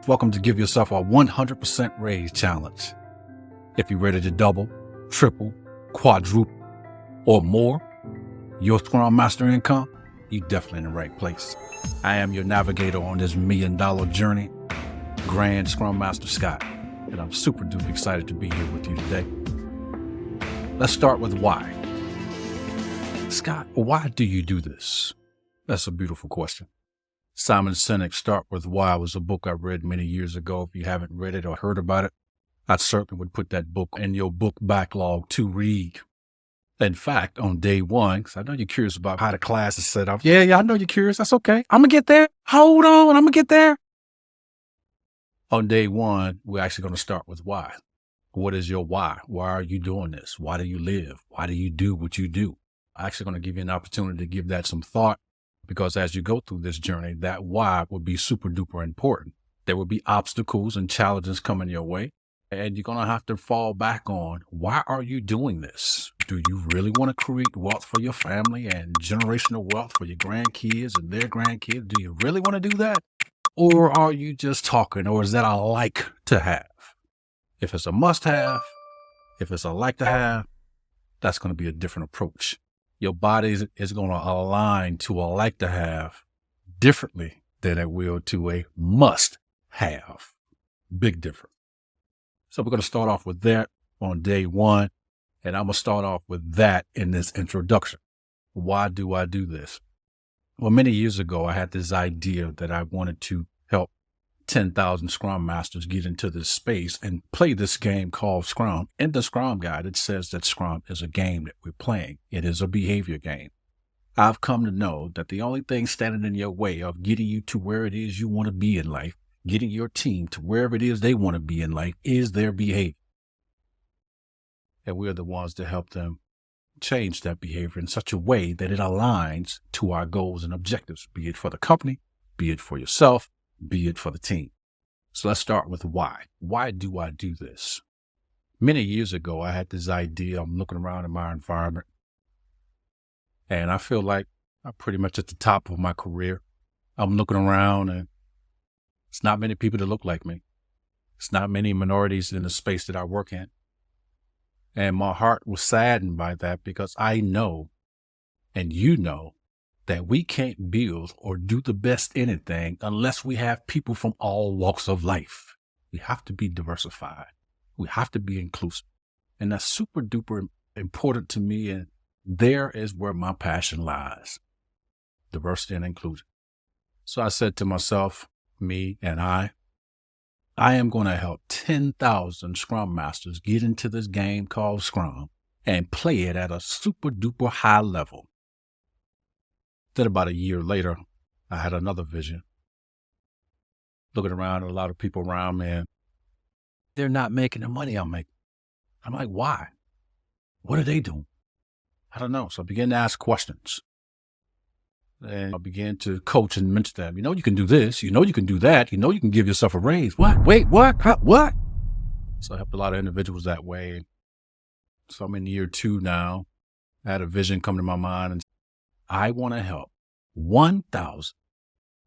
Welcome to Give Yourself a 100% Raise Challenge. If you're ready to double, triple, quadruple, or more your Scrum Master income, you're definitely in the right place. I am your navigator on this $1 million journey, Grand Scrum Master Scott, and I'm super duper excited to be here with you today. Let's start with why. Scott, why do you do this? That's a beautiful question. Simon Sinek's Start With Why was a book I read many years ago. If you haven't read it or heard about it, I certainly would put that book in your book backlog to read. In fact, on day one, because I know you're curious about how the class is set up. Yeah, I know you're curious. That's okay. I'm going to get there. Hold on. I'm going to get there. On day one, we're actually going to start with why. What is your why? Why are you doing this? Why do you live? Why do you do what you do? I'm actually going to give you an opportunity to give that some thought, because as you go through this journey, that why will be super duper important. There will be obstacles and challenges coming your way, and you're going to have to fall back on, why are you doing this? Do you really want to create wealth for your family and generational wealth for your grandkids and their grandkids? Do you really want to do that? Or are you just talking, or is that a like to have? If it's a must have, if it's a like to have, that's going to be a different approach. Your body is going to align to a like to have differently than it will to a must have. Big difference. So we're going to start off with that on day one. And I'm going to start off with that in this introduction. Why do I do this? Well, many years ago, I had this idea that I wanted to help 10,000 Scrum Masters get into this space and play this game called Scrum. In the Scrum Guide, it says that Scrum is a game that we're playing. It is a behavior game. I've come to know that the only thing standing in your way of getting you to where it is you want to be in life, getting your team to wherever it is they want to be in life, is their behavior. And we're the ones to help them change that behavior in such a way that it aligns to our goals and objectives, be it for the company, be it for yourself, be it for the team. So let's start with why. Why do I do this? Many years ago, I had this idea. I'm looking around in my environment, and I feel like I'm pretty much at the top of my career. I'm looking around, and it's not many people that look like me. It's not many minorities in the space that I work in. And my heart was saddened by that, because I know, and you know, that we can't build or do the best anything unless we have people from all walks of life. We have to be diversified. We have to be inclusive. And that's super duper important to me. And there is where my passion lies. Diversity and inclusion. So I said to myself, me and I am going to help 10,000 Scrum Masters get into this game called Scrum and play it at a super duper high level. Then about a year later, I had another vision. Looking around at a lot of people around me, and they're not making the money I'm making. I'm like, why? What are they doing? I don't know. So I began to ask questions. And I began to coach and mentor them. You know, you can do this. You know, you can do that. You know, you can give yourself a raise. What? Wait, what? How, what? So I helped a lot of individuals that way. So I'm in year 2 now. I had a vision come to my mind, and I want to help 1,000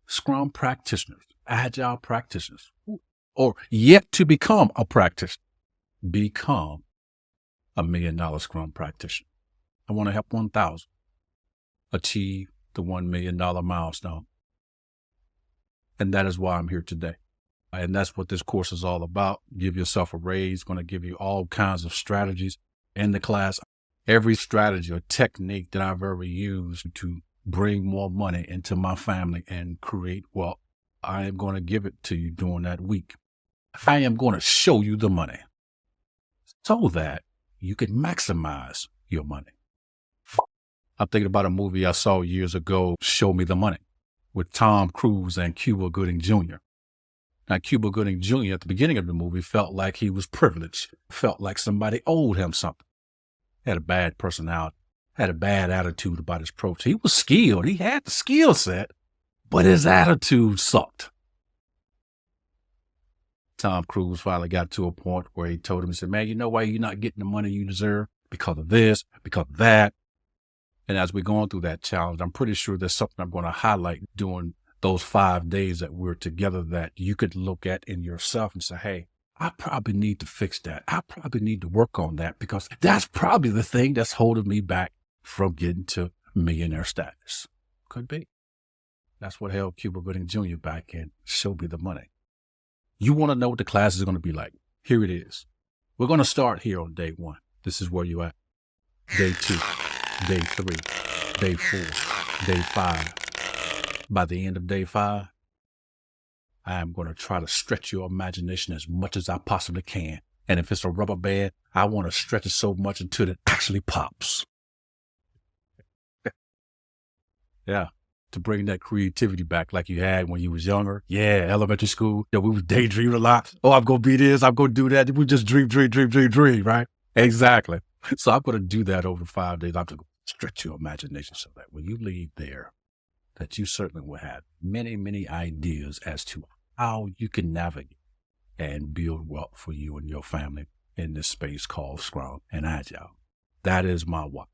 Scrum practitioners, Agile practitioners, or yet to become a practitioner, become a $1 million Scrum practitioner. I want to help 1,000 achieve the $1 million milestone. And that is why I'm here today. And that's what this course is all about. Give yourself a raise. Going to give you all kinds of strategies in the class. Every strategy or technique that I've ever used to bring more money into my family and create wealth, I am going to give it to you during that week. I am going to show you the money so that you can maximize your money. I'm thinking about a movie I saw years ago, Show Me the Money, with Tom Cruise and Cuba Gooding Jr. Now, Cuba Gooding Jr. at the beginning of the movie felt like he was privileged, felt like somebody owed him something. Had a bad personality, had a bad attitude about his approach. He was skilled. He had the skill set, but his attitude sucked. Tom Cruise finally got to a point where he told him, he said, man, you know why you're not getting the money you deserve? Because of this, because of that. And as we're going through that challenge, I'm pretty sure there's something I'm going to highlight during those 5 days that we're together that you could look at in yourself and say, hey, I probably need to fix that. I probably need to work on that because that's probably the thing that's holding me back from getting to millionaire status. Could be. That's what held Cuba Gooding Jr. back and showed me the money. You want to know what the class is going to be like? Here it is. We're going to start here on day 1. This is where you at. Day 2, day 3, day 4, day 5. By the end of day 5, I am going to try to stretch your imagination as much as I possibly can. And if it's a rubber band, I want to stretch it so much until it actually pops. Yeah. To bring that creativity back like you had when you was younger. Yeah, elementary school. Yeah, we was daydreaming a lot. Oh, I'm going to be this. I'm going to do that. We just dream, right? Exactly. So I'm going to do that over 5 days. I'm going to stretch your imagination so that when you leave there, that you certainly will have many, many ideas as to how you can navigate and build wealth for you and your family in this space called Scrum and Agile. That is my why.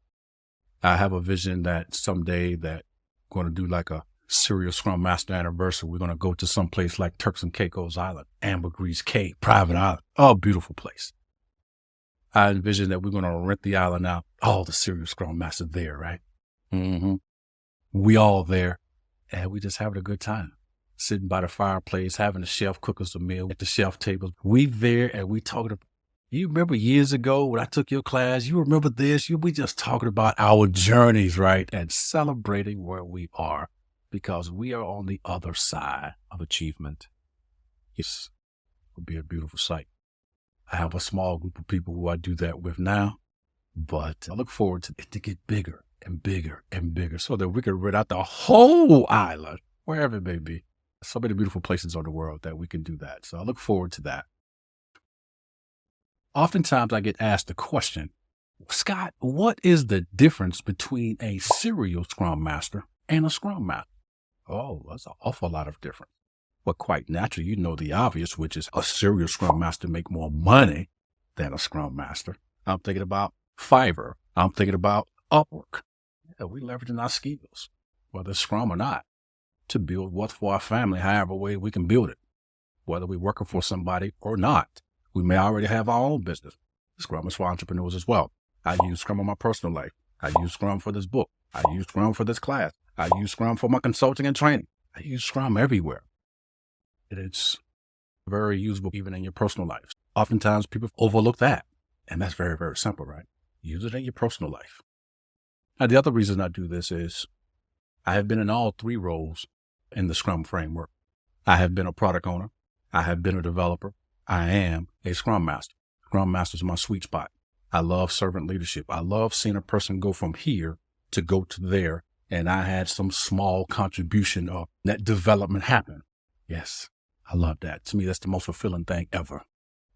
I have a vision that someday that going to do like a serious Scrum Master anniversary. We're going to go to some place like Turks and Caicos Island, Ambergris Caye, private island. Oh, beautiful place. I envision that we're going to rent the island out. All the serious Scrum Masters there, right? Mm-hmm. We all there. And we just having a good time. Sitting by the fireplace, having the chef cook us a meal at the chef table. We there and we talking about, you remember years ago when I took your class, you remember this? We just talking about our journeys, right? And celebrating where we are because we are on the other side of achievement. Yes, it will be a beautiful sight. I have a small group of people who I do that with now, but I look forward to it to get bigger and bigger and bigger so that we can rent out the whole island, wherever it may be. So many beautiful places on the world that we can do that. So I look forward to that. Oftentimes I get asked the question, Scott, what is the difference between a serial Scrum Master and a Scrum Master? Oh, that's an awful lot of difference. But quite naturally, you know the obvious, which is a serial Scrum Master make more money than a Scrum Master. I'm thinking about Fiverr. I'm thinking about Upwork. Yeah, we're leveraging our skills, whether it's Scrum or not, to build wealth for our family, however way we can build it, whether we're working for somebody or not. We may already have our own business. Scrum is for entrepreneurs as well. I use Scrum in my personal life. I use Scrum for this book. I use Scrum for this class. I use Scrum for my consulting and training. I use Scrum everywhere. It's very usable even in your personal life. Oftentimes people overlook that. And that's very, very simple, right? Use it in your personal life. Now, the other reason I do this is I have been in all 3 roles in the Scrum framework. I have been a product owner. I have been a developer. I am a Scrum Master. Scrum Master is my sweet spot. I love servant leadership. I love seeing a person go from here to go to there. And I had some small contribution of that development happen. Yes, I love that. To me, that's the most fulfilling thing ever,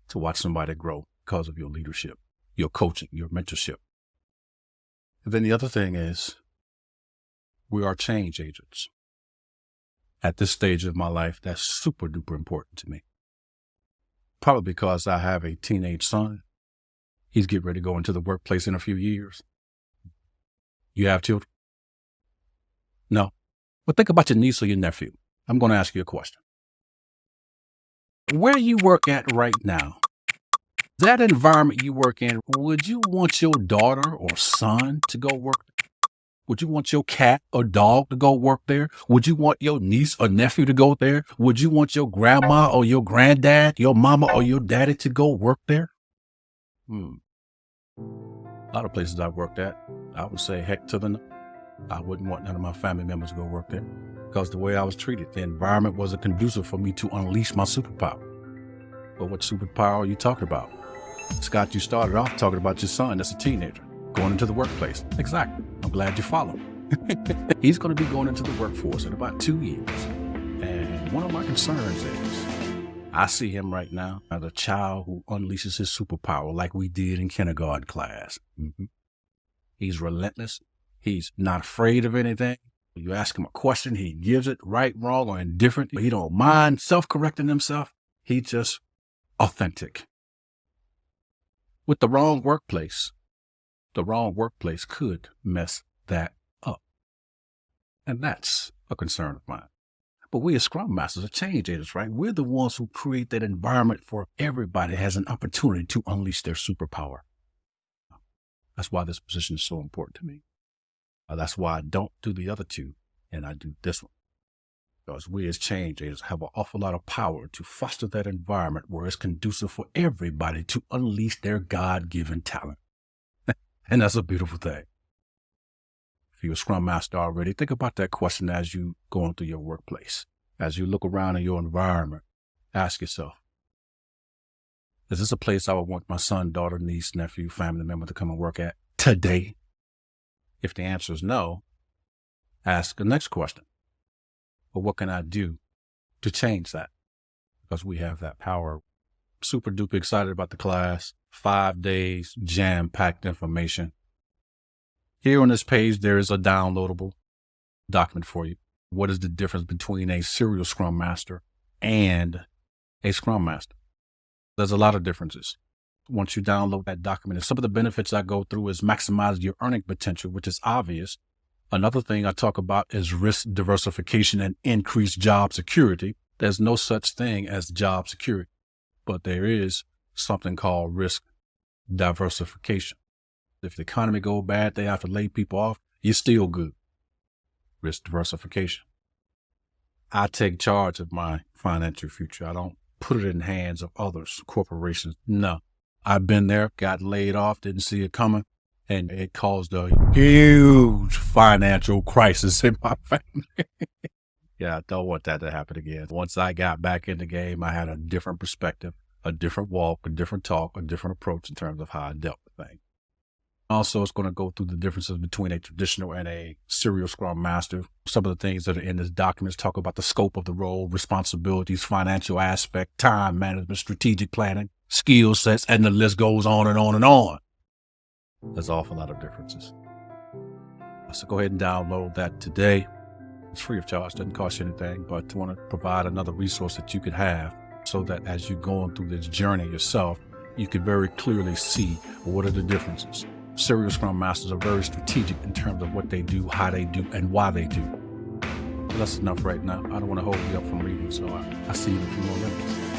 to watch somebody grow because of your leadership, your coaching, your mentorship. And then the other thing is we are change agents. At this stage of my life, that's super duper important to me. Probably because I have a teenage son. He's getting ready to go into the workplace in a few years. You have children? No. Well, think about your niece or your nephew. I'm going to ask you a question. Where you work at right now, that environment you work in, would you want your daughter or son to go work there? Would you want your cat or dog to go work there? Would you want your niece or nephew to go there? Would you want your grandma or your granddad, your mama or your daddy to go work there? A lot of places I've worked at, I would say heck to the no. I wouldn't want none of my family members to go work there because the way I was treated, the environment wasn't conducive for me to unleash my superpower. But what superpower are you talking about? Scott, you started off talking about your son that's a teenager going into the workplace. Exactly. I'm glad you followed. He's going to be going into the workforce in about 2 years. And one of my concerns is I see him right now as a child who unleashes his superpower like we did in kindergarten class. He's relentless. He's not afraid of anything. You ask him a question, he gives it right, wrong, or indifferent. He don't mind self-correcting himself. He's just authentic. With the wrong workplace could mess that up. And that's a concern of mine. But we as Scrum Masters are change agents, right? We're the ones who create that environment for everybody has an opportunity to unleash their superpower. That's why this position is so important to me. That's why I don't do the other two, and I do this one. Because we as change agents have an awful lot of power to foster that environment where it's conducive for everybody to unleash their God-given talent. And that's a beautiful thing. If you're a Scrum Master already, think about that question as you go through your workplace. As you look around in your environment, ask yourself, is this a place I would want my son, daughter, niece, nephew, family member to come and work at today? If the answer is no, ask the next question. Well, what can I do to change that? Because we have that power. Super duper excited about the class. 5 days, jam-packed information. Here on this page, there is a downloadable document for you. What is the difference between a serial Scrum Master and a Scrum Master? There's a lot of differences. Once you download that document, and some of the benefits I go through is maximize your earning potential, which is obvious. Another thing I talk about is risk diversification and increased job security. There's no such thing as job security, but there is something called risk diversification. If the economy goes bad, they have to lay people off, you're still good. Risk diversification. I take charge of my financial future. I don't put it in the hands of others, corporations. No, I've been there, got laid off, didn't see it coming, and it caused a huge financial crisis in my family. Yeah, I don't want that to happen again. Once I got back in the game, I had a different perspective, a different walk, a different talk, a different approach in terms of how I dealt with things. Also, it's going to go through the differences between a traditional and a serial Scrum Master. Some of the things that are in this document talk about the scope of the role, responsibilities, financial aspect, time management, strategic planning, skill sets, and the list goes on and on and on. There's an awful lot of differences. So go ahead and download that today. It's free of charge, doesn't cost you anything, but I want to provide another resource that you could have so that as you're going through this journey yourself, you can very clearly see what are the differences. Serial Scrum Masters are very strategic in terms of what they do, how they do, and why they do. But that's enough right now. I don't want to hold you up from reading, so I'll see you in a few more minutes.